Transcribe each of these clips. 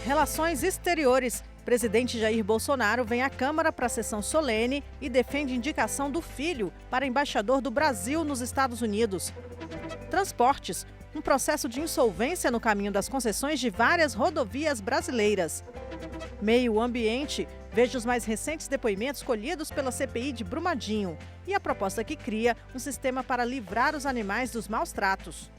Relações exteriores. Presidente Jair Bolsonaro vem à Câmara para a sessão solene e defende indicação do filho para embaixador do Brasil nos Estados Unidos. Transportes. Um processo de insolvência no caminho das concessões de várias rodovias brasileiras. Meio ambiente. Veja os mais recentes depoimentos colhidos pela CPI de Brumadinho e a proposta que cria um sistema para livrar os animais dos maus tratos.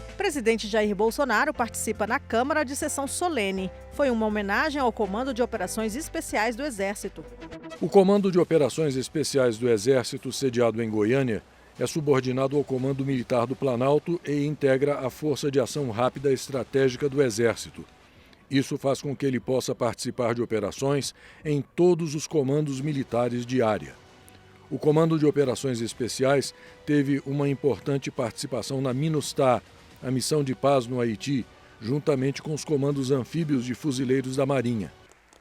O presidente Jair Bolsonaro participa na Câmara de sessão solene. Foi uma homenagem ao Comando de Operações Especiais do Exército. O Comando de Operações Especiais do Exército, sediado em Goiânia, é subordinado ao Comando Militar do Planalto e integra a Força de Ação Rápida Estratégica do Exército. Isso faz com que ele possa participar de operações em todos os comandos militares de área. O Comando de Operações Especiais teve uma importante participação na MINUSTAH, a missão de paz no Haiti, juntamente com os comandos anfíbios de fuzileiros da Marinha.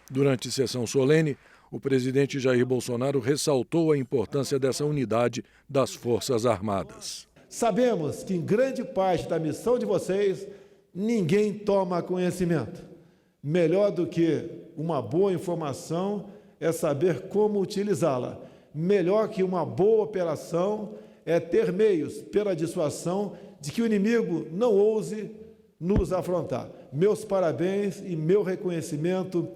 Durante sessão solene, o presidente Jair Bolsonaro ressaltou a importância dessa unidade das Forças Armadas. Sabemos que em grande parte da missão de vocês, ninguém toma conhecimento. Melhor do que uma boa informação é saber como utilizá-la. Melhor que uma boa operação é ter meios pela dissuasão de que o inimigo não ouse nos afrontar. Meus parabéns e meu reconhecimento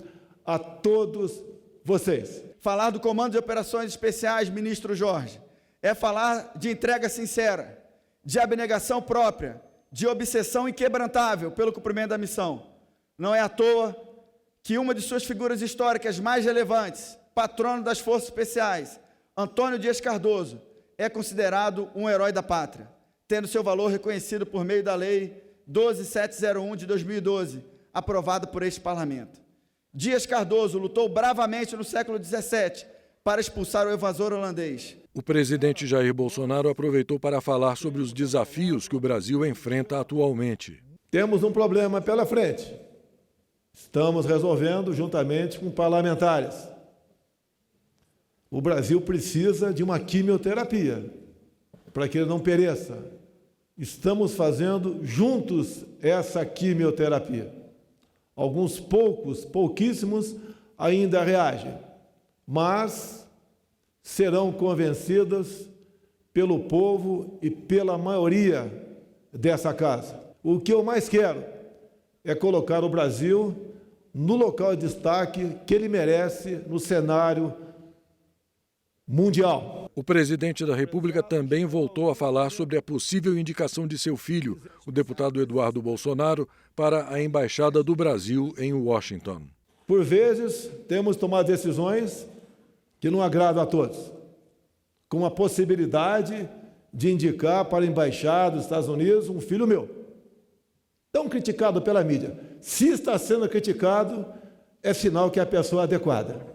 a todos vocês. Falar do Comando de Operações Especiais, ministro Jorge, é falar de entrega sincera, de abnegação própria, de obsessão inquebrantável pelo cumprimento da missão. Não é à toa que uma de suas figuras históricas mais relevantes, patrono das Forças Especiais, Antônio Dias Cardoso, é considerado um herói da pátria, tendo seu valor reconhecido por meio da Lei 12701 de 2012, aprovada por este Parlamento. Dias Cardoso lutou bravamente no século XVII para expulsar o invasor holandês. O presidente Jair Bolsonaro aproveitou para falar sobre os desafios que o Brasil enfrenta atualmente. Temos um problema pela frente. Estamos resolvendo juntamente com parlamentares. O Brasil precisa de uma quimioterapia para que ele não pereça. Estamos fazendo juntos essa quimioterapia. Alguns pouquíssimos ainda reagem, mas serão convencidos pelo povo e pela maioria dessa casa. O que eu mais quero é colocar o Brasil no local de destaque que ele merece no cenário mundial. O presidente da República também voltou a falar sobre a possível indicação de seu filho, o deputado Eduardo Bolsonaro, para a Embaixada do Brasil em Washington. Por vezes, temos tomado decisões que não agradam a todos, com a possibilidade de indicar para a Embaixada dos Estados Unidos um filho meu, tão criticado pela mídia. Se está sendo criticado, é sinal que é a pessoa adequada.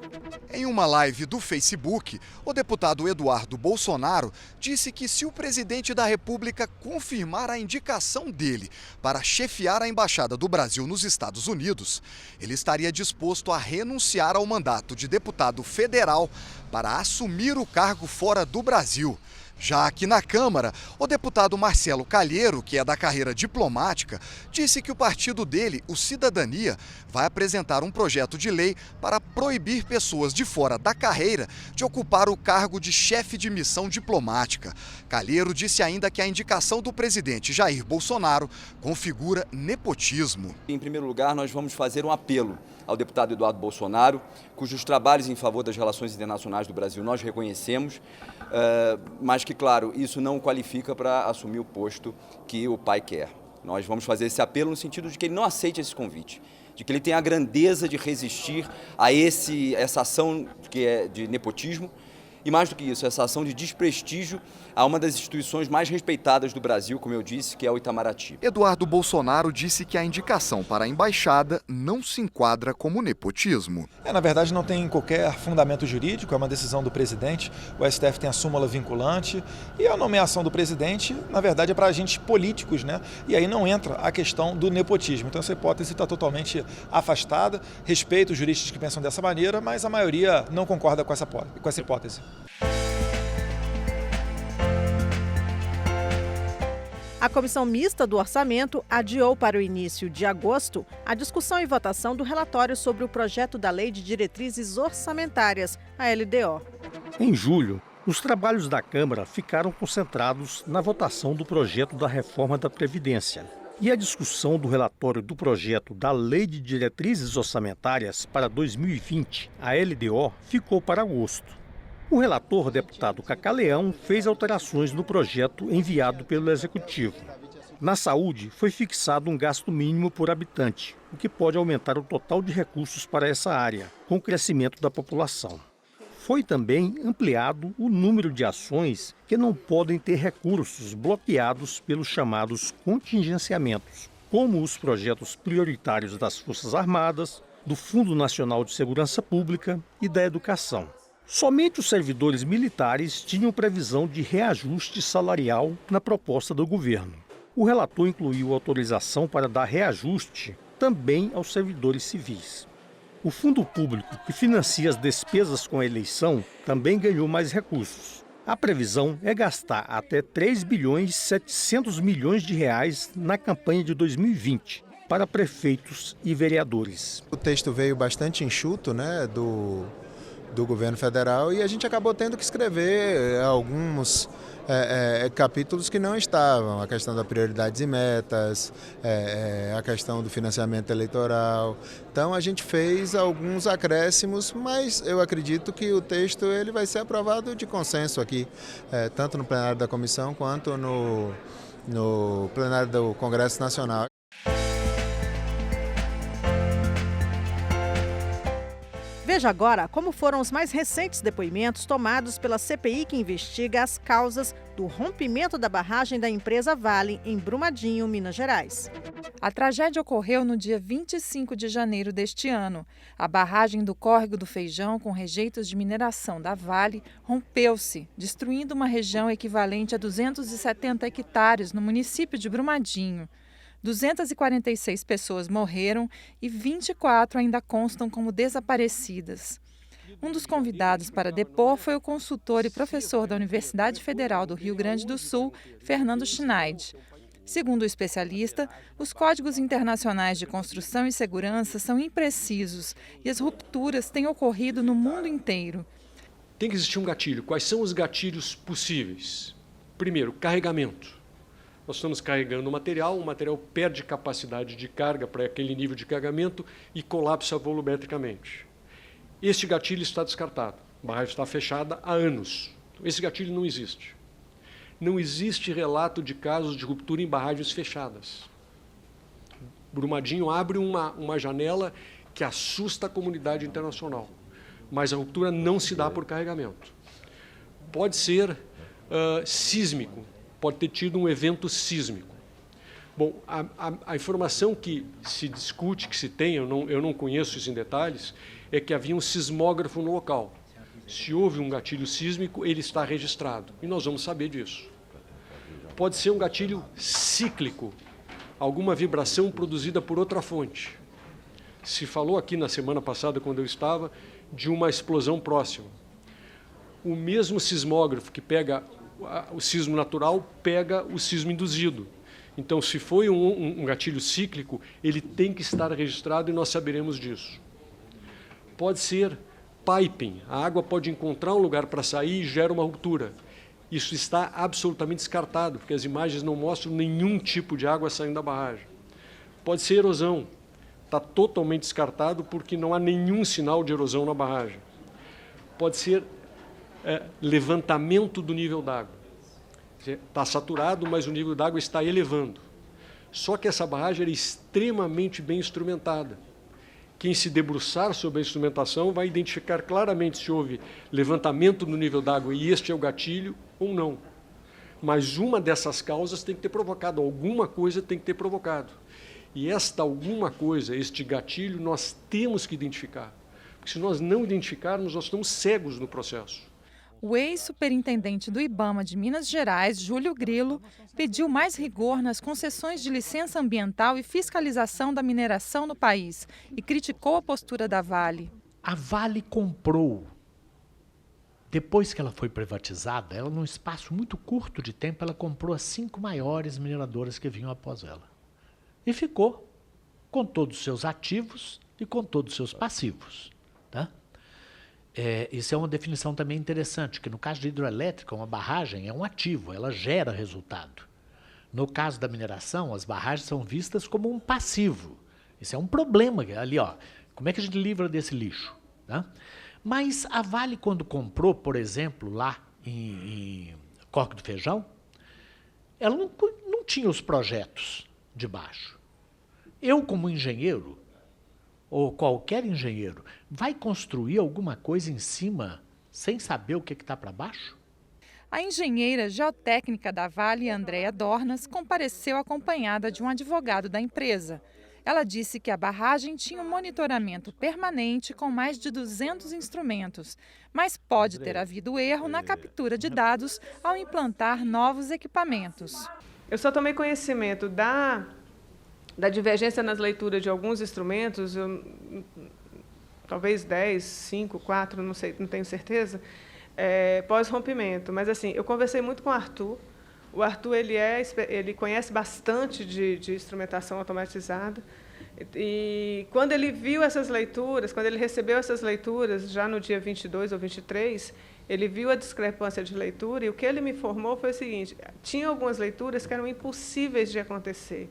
Em uma live do Facebook, o deputado Eduardo Bolsonaro disse que se o presidente da República confirmar a indicação dele para chefiar a Embaixada do Brasil nos Estados Unidos, ele estaria disposto a renunciar ao mandato de deputado federal para assumir o cargo fora do Brasil. Já aqui na Câmara, o deputado Marcelo Calheiro, que é da carreira diplomática, disse que o partido dele, o Cidadania, vai apresentar um projeto de lei para proibir pessoas de fora da carreira de ocupar o cargo de chefe de missão diplomática. Calheiro disse ainda que a indicação do presidente Jair Bolsonaro configura nepotismo. Em primeiro lugar, nós vamos fazer um apelo ao deputado Eduardo Bolsonaro, cujos trabalhos em favor das relações internacionais do Brasil nós reconhecemos, mas que, claro, isso não o qualifica para assumir o posto que o pai quer. Nós vamos fazer esse apelo no sentido de que ele não aceite esse convite, de que ele tenha a grandeza de resistir a essa ação que é de nepotismo e mais do que isso, essa ação de desprestígio a uma das instituições mais respeitadas do Brasil, como eu disse, que é o Itamaraty. Eduardo Bolsonaro disse que a indicação para a embaixada não se enquadra como nepotismo. Na verdade, não tem qualquer fundamento jurídico, é uma decisão do presidente, o STF tem a súmula vinculante e a nomeação do presidente, na verdade, é para agentes políticos, né? E aí não entra a questão do nepotismo. Então essa hipótese está totalmente afastada, respeito os juristas que pensam dessa maneira, mas a maioria não concorda com essa hipótese. A Comissão Mista do Orçamento adiou para o início de agosto a discussão e votação do relatório sobre o projeto da Lei de Diretrizes Orçamentárias, a LDO. Em julho, os trabalhos da Câmara ficaram concentrados na votação do projeto da reforma da Previdência. E a discussão do relatório do projeto da Lei de Diretrizes Orçamentárias para 2020, a LDO, ficou para agosto. O relator, deputado Cacá Leão, fez alterações no projeto enviado pelo Executivo. Na saúde, foi fixado um gasto mínimo por habitante, o que pode aumentar o total de recursos para essa área, com o crescimento da população. Foi também ampliado o número de ações que não podem ter recursos bloqueados pelos chamados contingenciamentos, como os projetos prioritários das Forças Armadas, do Fundo Nacional de Segurança Pública e da Educação. Somente os servidores militares tinham previsão de reajuste salarial na proposta do governo. O relator incluiu autorização para dar reajuste também aos servidores civis. O fundo público que financia as despesas com a eleição também ganhou mais recursos. A previsão é gastar até 3 bilhões e 700 milhões de reais na campanha de 2020 para prefeitos e vereadores. O texto veio bastante enxuto, né, do governo federal e a gente acabou tendo que escrever alguns capítulos que não estavam, a questão das prioridades e metas, a questão do financiamento eleitoral. Então a gente fez alguns acréscimos, mas eu acredito que o texto ele vai ser aprovado de consenso aqui, tanto no plenário da comissão quanto no plenário do Congresso Nacional. Veja agora como foram os mais recentes depoimentos tomados pela CPI que investiga as causas do rompimento da barragem da empresa Vale em Brumadinho, Minas Gerais. A tragédia ocorreu no dia 25 de janeiro deste ano. A barragem do Córrego do Feijão, com rejeitos de mineração da Vale, rompeu-se, destruindo uma região equivalente a 270 hectares no município de Brumadinho. 246 pessoas morreram e 24 ainda constam como desaparecidas. Um dos convidados para depor foi o consultor e professor da Universidade Federal do Rio Grande do Sul, Fernando Schneid. Segundo o especialista, os códigos internacionais de construção e segurança são imprecisos e as rupturas têm ocorrido no mundo inteiro. Tem que existir um gatilho. Quais são os gatilhos possíveis? Primeiro, carregamento. Nós estamos carregando o material perde capacidade de carga para aquele nível de carregamento e colapsa volumetricamente. Este gatilho está descartado. A barragem está fechada há anos. Esse gatilho não existe. Não existe relato de casos de ruptura em barragens fechadas. Brumadinho abre uma janela que assusta a comunidade internacional, mas a ruptura não se dá por carregamento. Pode ser sísmico. Pode ter tido um evento sísmico. Bom, a informação que se discute, que se tem, eu não conheço isso em detalhes, é que havia um sismógrafo no local. Se houve um gatilho sísmico, ele está registrado, e nós vamos saber disso. Pode ser um gatilho cíclico, alguma vibração produzida por outra fonte. Se falou aqui na semana passada, quando eu estava, de uma explosão próxima. O mesmo sismógrafo que pega o sismo natural pega o sismo induzido. Então, se foi um gatilho cíclico, ele tem que estar registrado e nós saberemos disso. Pode ser piping. A água pode encontrar um lugar para sair e gera uma ruptura. Isso está absolutamente descartado, porque as imagens não mostram nenhum tipo de água saindo da barragem. Pode ser erosão. Está totalmente descartado porque não há nenhum sinal de erosão na barragem. Pode ser levantamento do nível d'água. Está saturado, mas o nível d'água está elevando. Só que essa barragem era extremamente bem instrumentada. Quem se debruçar sobre a instrumentação vai identificar claramente se houve levantamento no nível d'água e este é o gatilho ou não. Mas uma dessas causas tem que ter provocado, alguma coisa tem que ter provocado. E esta alguma coisa, este gatilho, nós temos que identificar. Porque se nós não identificarmos, nós estamos cegos no processo. O ex-superintendente do IBAMA de Minas Gerais, Júlio Grilo, pediu mais rigor nas concessões de licença ambiental e fiscalização da mineração no país e criticou a postura da Vale. A Vale comprou, depois que ela foi privatizada, ela num espaço muito curto de tempo, ela comprou as 5 maiores mineradoras que vinham após ela. E ficou com todos os seus ativos e com todos os seus passivos. Tá? Isso é uma definição também interessante, que no caso de hidrelétrica, uma barragem é um ativo, ela gera resultado. No caso da mineração, as barragens são vistas como um passivo. Isso é um problema ali, ó. Como é que a gente livra desse lixo? Tá? Mas a Vale, quando comprou, por exemplo, lá em Córrego do Feijão, ela não tinha os projetos de baixo. Eu, como engenheiro, ou qualquer engenheiro, vai construir alguma coisa em cima sem saber o que está para baixo? A engenheira geotécnica da Vale, Andréa Dornas, compareceu acompanhada de um advogado da empresa. Ela disse que a barragem tinha um monitoramento permanente com mais de 200 instrumentos, mas pode ter havido erro na captura de dados ao implantar novos equipamentos. Eu só tomei conhecimento da divergência nas leituras de alguns instrumentos, talvez 10, 5, 4, não sei, não tenho certeza, pós-rompimento. Mas assim, eu conversei muito com o Arthur. O Arthur ele conhece bastante de instrumentação automatizada. E quando ele viu essas leituras, quando ele recebeu essas leituras, já no dia 22 ou 23, ele viu a discrepância de leitura e o que ele me informou foi o seguinte: tinha algumas leituras que eram impossíveis de acontecer.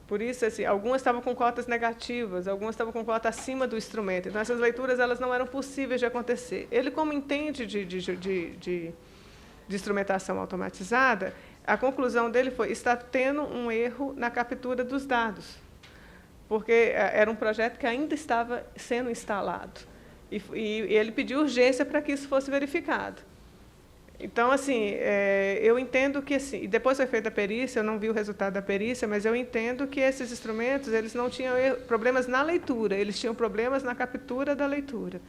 Por isso, assim, algumas estavam com cotas negativas, algumas estavam com cota acima do instrumento. Então, essas leituras elas não eram possíveis de acontecer. Ele, como entende de instrumentação automatizada, a conclusão dele foi: está tendo um erro na captura dos dados, porque era um projeto que ainda estava sendo instalado. E ele pediu urgência para que isso fosse verificado. Então, assim, eu entendo que, assim, depois foi feita a perícia, eu não vi o resultado da perícia, mas eu entendo que esses instrumentos eles não tinham problemas na leitura, eles tinham problemas na captura da leitura,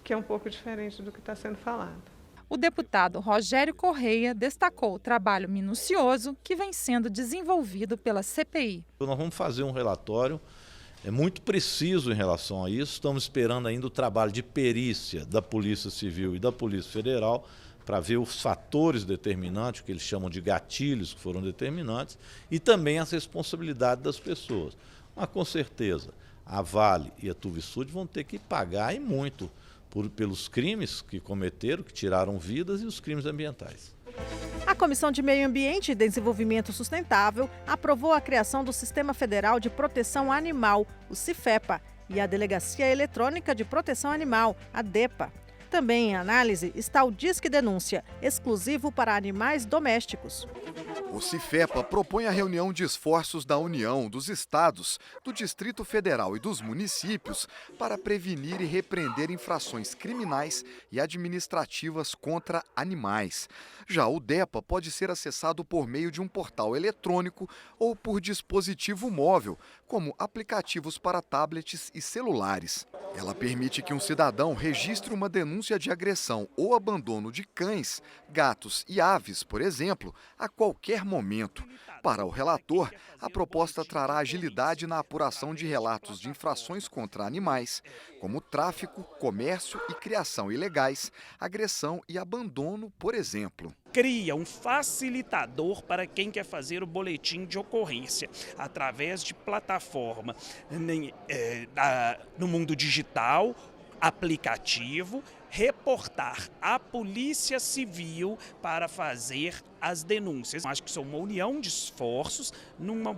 que é um pouco diferente do que está sendo falado. O deputado Rogério Correia destacou o trabalho minucioso que vem sendo desenvolvido pela CPI. Nós vamos fazer um relatório muito preciso em relação a isso, estamos esperando ainda o trabalho de perícia da Polícia Civil e da Polícia Federal, para ver os fatores determinantes, que eles chamam de gatilhos que foram determinantes, e também as responsabilidades das pessoas. Mas, com certeza, a Vale e a Tuvisud vão ter que pagar e muito pelos crimes que cometeram, que tiraram vidas, e os crimes ambientais. A Comissão de Meio Ambiente e Desenvolvimento Sustentável aprovou a criação do Sistema Federal de Proteção Animal, o CIFEPA, e a Delegacia Eletrônica de Proteção Animal, a DEPA. Também em análise está o Disque Denúncia, exclusivo para animais domésticos. O CIFEPA propõe a reunião de esforços da União, dos estados, do Distrito Federal e dos municípios para prevenir e repreender infrações criminais e administrativas contra animais. Já o DEPA pode ser acessado por meio de um portal eletrônico ou por dispositivo móvel, como aplicativos para tablets e celulares. Ela permite que um cidadão registre uma denúncia de agressão ou abandono de cães, gatos e aves, por exemplo, a qualquer momento. Para o relator, a proposta trará agilidade na apuração de relatos de infrações contra animais, como tráfico, comércio e criação ilegais, agressão e abandono, por exemplo. Cria um facilitador para quem quer fazer o boletim de ocorrência através de plataforma no mundo digital, aplicativo, reportar à Polícia Civil para fazer as denúncias. Acho que são uma união de esforços numa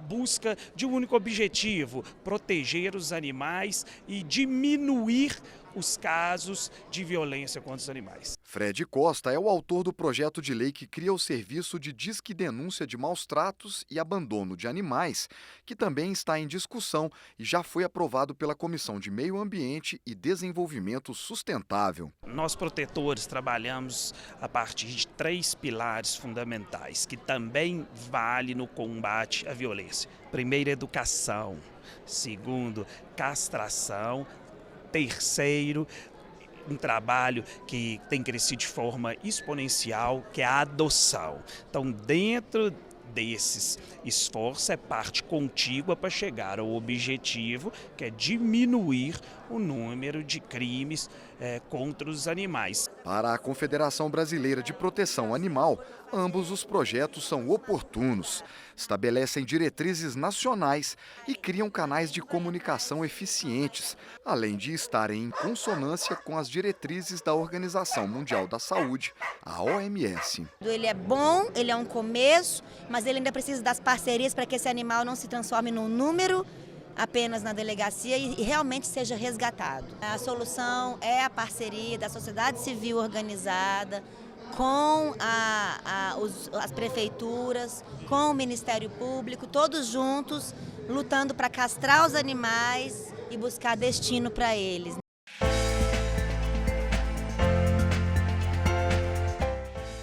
busca de um único objetivo: proteger os animais e diminuir os casos de violência contra os animais. Fred Costa é o autor do projeto de lei que cria o serviço de Disque Denúncia de Maus Tratos e Abandono de Animais, que também está em discussão e já foi aprovado pela Comissão de Meio Ambiente e Desenvolvimento Sustentável. Nós, protetores, trabalhamos a partir de 3 pilares fundamentais, que também vale no combate à violência. Primeiro, educação. Segundo, castração. Terceiro, um trabalho que tem crescido de forma exponencial, que é a adoção. Então, dentro desses esforços, é parte contígua para chegar ao objetivo, que é diminuir o número de crimes contra os animais. Para a Confederação Brasileira de Proteção Animal, ambos os projetos são oportunos, estabelecem diretrizes nacionais e criam canais de comunicação eficientes, além de estarem em consonância com as diretrizes da Organização Mundial da Saúde, a OMS. Ele é bom, ele é um começo, mas ele ainda precisa das parcerias para que esse animal não se transforme num número apenas na delegacia e realmente seja resgatado. A solução é a parceria da sociedade civil organizada com as prefeituras, com o Ministério Público, todos juntos, lutando para castrar os animais e buscar destino para eles.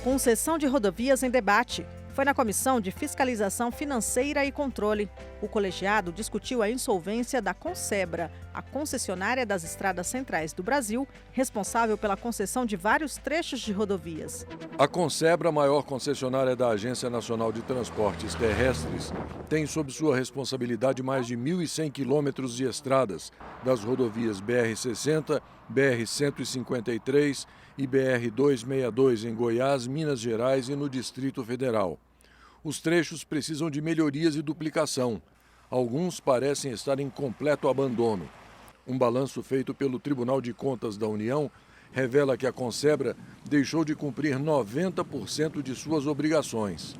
Concessão de rodovias em debate. Foi na Comissão de Fiscalização Financeira e Controle. O colegiado discutiu a insolvência da Consebra, a concessionária das estradas centrais do Brasil, responsável pela concessão de vários trechos de rodovias. A Consebra, maior concessionária da Agência Nacional de Transportes Terrestres, tem sob sua responsabilidade mais de 1.100 quilômetros de estradas das rodovias BR-60, BR-153 e BR-262 em Goiás, Minas Gerais e no Distrito Federal. Os trechos precisam de melhorias e duplicação. Alguns parecem estar em completo abandono. Um balanço feito pelo Tribunal de Contas da União revela que a Consebra deixou de cumprir 90% de suas obrigações.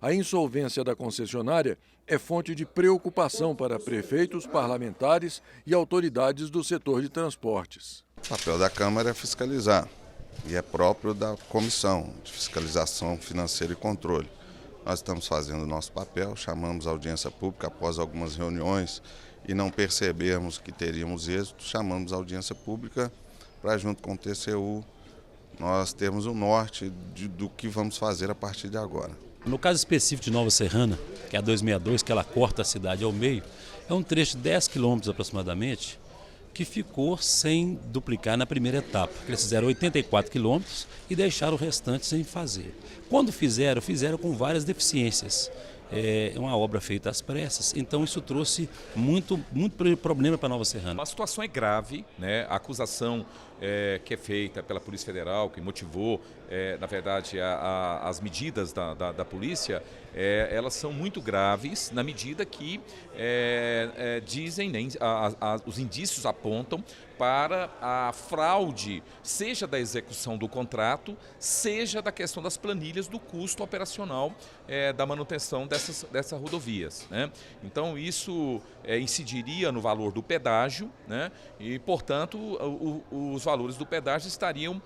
A insolvência da concessionária é fonte de preocupação para prefeitos, parlamentares e autoridades do setor de transportes. O papel da Câmara é fiscalizar e é próprio da Comissão de Fiscalização Financeira e Controle. Nós estamos fazendo o nosso papel, chamamos a audiência pública após algumas reuniões e não percebermos que teríamos êxito, chamamos a audiência pública para, junto com o TCU, nós termos o norte do que vamos fazer a partir de agora. No caso específico de Nova Serrana, que é a 262, que ela corta a cidade ao meio, é um trecho de 10 quilômetros aproximadamente, que ficou sem duplicar na primeira etapa. Eles fizeram 84 quilômetros e deixaram o restante sem fazer. Quando fizeram com várias deficiências. É uma obra feita às pressas, então isso trouxe muito problema para Nova Serrana. A situação é grave, né? A acusação que é feita pela Polícia Federal, que motivou, na verdade, as medidas da polícia, elas são muito graves na medida que dizem, os indícios apontam para a fraude, seja da execução do contrato, seja da questão das planilhas do custo operacional da manutenção dessas rodovias, né? Então isso incidiria no valor do pedágio, né? E, portanto, os valores do pedágio estariam,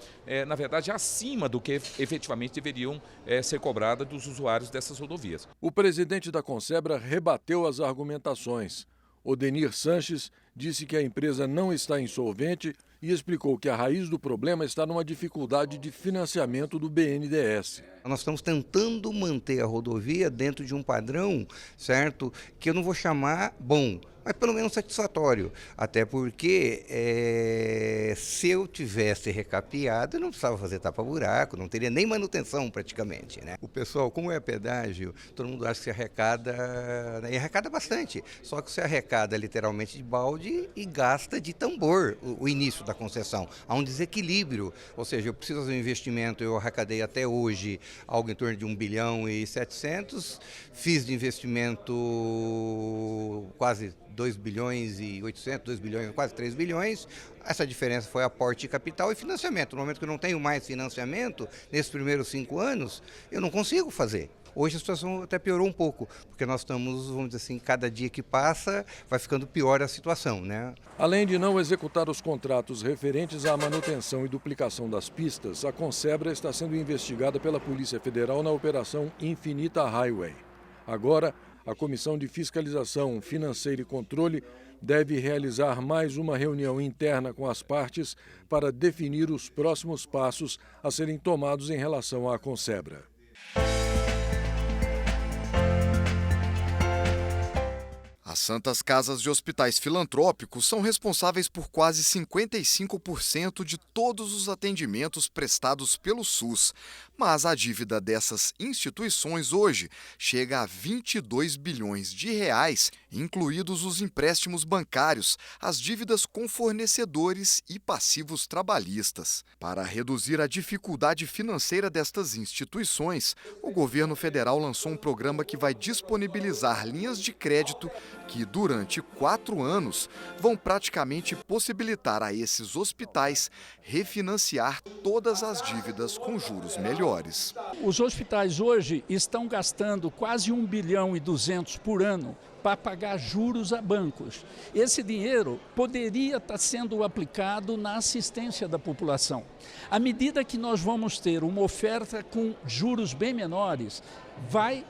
na verdade, acima do que efetivamente deveriam ser cobrados dos usuários dessas rodovias. O presidente da Consebra rebateu as argumentações. Odenir Sanches disse que a empresa não está insolvente e explicou que a raiz do problema está numa dificuldade de financiamento do BNDES. Nós estamos tentando manter a rodovia dentro de um padrão, certo, que eu não vou chamar bom, mas pelo menos satisfatório. Até porque se eu tivesse recapeado, eu não precisava fazer tapa-buraco, não teria nem manutenção praticamente, né? O pessoal, como é pedágio, todo mundo acha que se arrecada, e arrecada bastante. Só que se arrecada literalmente de balde e gasta de tambor o início da concessão. Há um desequilíbrio, ou seja, eu preciso fazer um investimento, eu arrecadei até hoje algo em torno de 1,7 bilhão, fiz de investimento quase 2 bilhões e 800, 2 bilhões, quase 3 bilhões. Essa diferença foi aporte de capital e financiamento. No momento que eu não tenho mais financiamento, nesses primeiros 5 anos, eu não consigo fazer. Hoje a situação até piorou um pouco, porque nós estamos, vamos dizer assim, cada dia que passa vai ficando pior a situação, né? Além de não executar os contratos referentes à manutenção e duplicação das pistas, a Consebra está sendo investigada pela Polícia Federal na Operação Infinita Highway. Agora, a Comissão de Fiscalização Financeira e Controle deve realizar mais uma reunião interna com as partes para definir os próximos passos a serem tomados em relação à Consebra. As Santas Casas de Hospitais Filantrópicos são responsáveis por quase 55% de todos os atendimentos prestados pelo SUS. Mas a dívida dessas instituições hoje chega a 22 bilhões de reais, incluídos os empréstimos bancários, as dívidas com fornecedores e passivos trabalhistas. Para reduzir a dificuldade financeira destas instituições, o governo federal lançou um programa que vai disponibilizar linhas de crédito que, durante 4 anos, vão praticamente possibilitar a esses hospitais refinanciar todas as dívidas com juros melhores. Os hospitais hoje estão gastando quase 1 bilhão e 200 por ano para pagar juros a bancos. Esse dinheiro poderia estar sendo aplicado na assistência da população. À medida que nós vamos ter uma oferta com juros bem menores, vai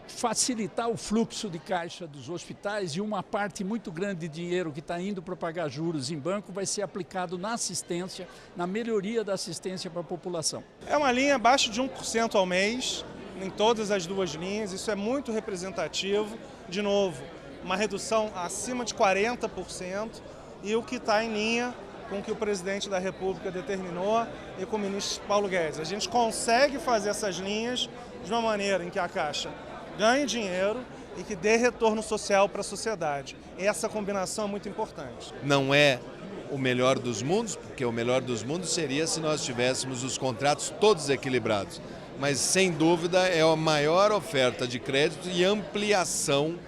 facilitar o fluxo de caixa dos hospitais e uma parte muito grande de dinheiro que está indo para pagar juros em banco vai ser aplicado na assistência, na melhoria da assistência para a população. É uma linha abaixo de 1% ao mês, em todas as duas linhas, isso é muito representativo. De novo, uma redução acima de 40% e o que está em linha com o que o presidente da República determinou e com o ministro Paulo Guedes. A gente consegue fazer essas linhas de uma maneira em que a Caixa ganhe dinheiro e que dê retorno social para a sociedade. Essa combinação é muito importante. Não é o melhor dos mundos, porque o melhor dos mundos seria se nós tivéssemos os contratos todos equilibrados. Mas, sem dúvida, é a maior oferta de crédito e ampliação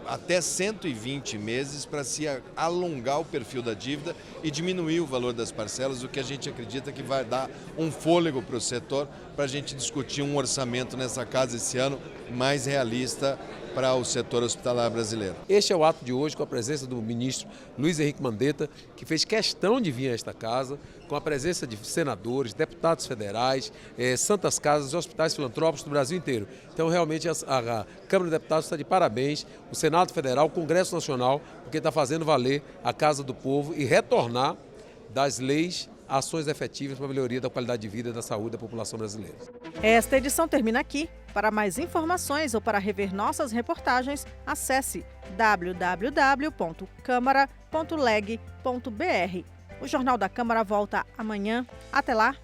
até 120 meses para se alongar o perfil da dívida e diminuir o valor das parcelas, o que a gente acredita que vai dar um fôlego para o setor para a gente discutir um orçamento nessa casa esse ano mais realista para o setor hospitalar brasileiro. Este é o ato de hoje com a presença do ministro Luiz Henrique Mandetta, que fez questão de vir a esta casa, com a presença de senadores, deputados federais, santas casas e hospitais filantrópicos do Brasil inteiro. Então, realmente, a Câmara de Deputados está de parabéns, o Senado Federal, o Congresso Nacional, porque está fazendo valer a Casa do Povo e retornar das leis ações efetivas para a melhoria da qualidade de vida e da saúde da população brasileira. Esta edição termina aqui. Para mais informações ou para rever nossas reportagens, acesse www.câmara.leg.br. O Jornal da Câmara volta amanhã. Até lá!